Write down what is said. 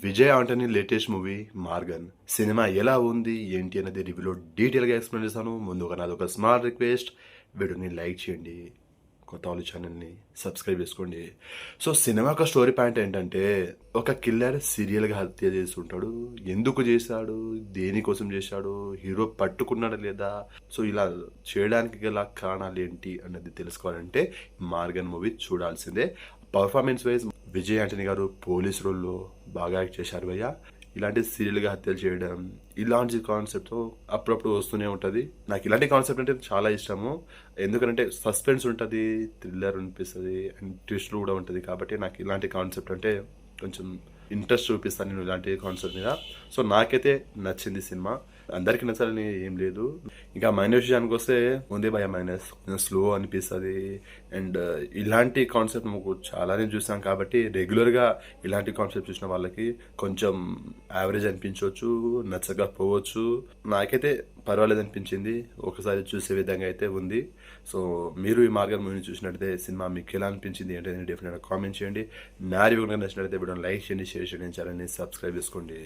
Vijay Antony latest movie 'Maargan' సినిమా ఎలా ఉంది, ఏంటి అనేది రివ్యూలో డీటెయిల్‌గా ఎక్స్‌ప్లెయిన్ చేస్తాను. ముందుగా నాదొక స్మాల్ రిక్వెస్ట్, వీడియోని లైక్ చేయండి. కొత్త వాళ్ళు ఛానల్‌ని సబ్స్క్రైబ్ చేసుకోండి. సో, సినిమా యొక్క స్టోరీ పాయింట్ ఏంటంటే, ఒక కిల్లర్ సీరియల్‌గా హత్య చేస్తుంటాడు. ఎందుకు చేశాడు? దేనికోసం చేశాడు? హీరో పట్టుకున్నాడా లేదా? సో, ఇలా చేయడానికి గల కారణాలేంటి అన్నది తెలుసుకోవాలంటే 'మార్గన్' మూవీ చూడాల్సిందే. పర్ఫార్మెన్స్ వైజ్ విజయ్ ఆంటనీ గారు పోలీస్ రోల్‌లో బాగా యాక్ట్ చేశారు భయ్య. ఇలాంటి సీరియల్‌గా హత్యలు చేయడం, ఇలాంటి కాన్సెప్ట్‌తో అప్పుడప్పుడు వస్తూనే ఉంటది. నాకు ఇలాంటి కాన్సెప్ట్ అంటే చాలా ఇష్టము. ఎందుకంటే సస్పెన్స్ ఉంటది, థ్రిల్లర్ అనిపిస్తది అండ్ ట్విస్టులు కూడా ఉంటది. కాబట్టి నాకు ఇలాంటి కాన్సెప్ట్ అంటే కొంచెం ఇంట్రెస్ట్ చూపిస్తాను నేను ఇలాంటి కాన్సెప్ట్ మీద. సో, నాకైతే నచ్చింది సినిమా. అందరికీ నచ్చాలని ఏం లేదు. ఇంకా మైనస్ విషయానికొస్తే ఉంది భయ్య మైనస్. స్లో అనిపిస్తది అండ్ ఇలాంటి కాన్సెప్ట్ మాకు చాలానే చూసాం కాబట్టి రెగ్యులర్‌గా ఇలాంటి కాన్సెప్ట్ చూసిన వాళ్ళకి కొంచెం యావరేజ్ అనిపించొచ్చు, నచ్చకపోవచ్చు. నాకైతే పర్వాలేదనిపించింది. ఒకసారి చూసే విధంగా అయితే ఉంది. సో, మీరు ఈ 'మార్గన్' మూవీని చూసినట్టయితే సినిమా మీకెలా అనిపించింది ఏంటి అనేది డెఫినెట్‌గా కామెంట్ చేయండి. నా రివ్యూ కనుక నచ్చినట్లయితే వీడియోని లైక్ చేయండి, షేర్ చేయండి, ఛానల్‌ని సబ్స్క్రైబ్ చేసుకోండి.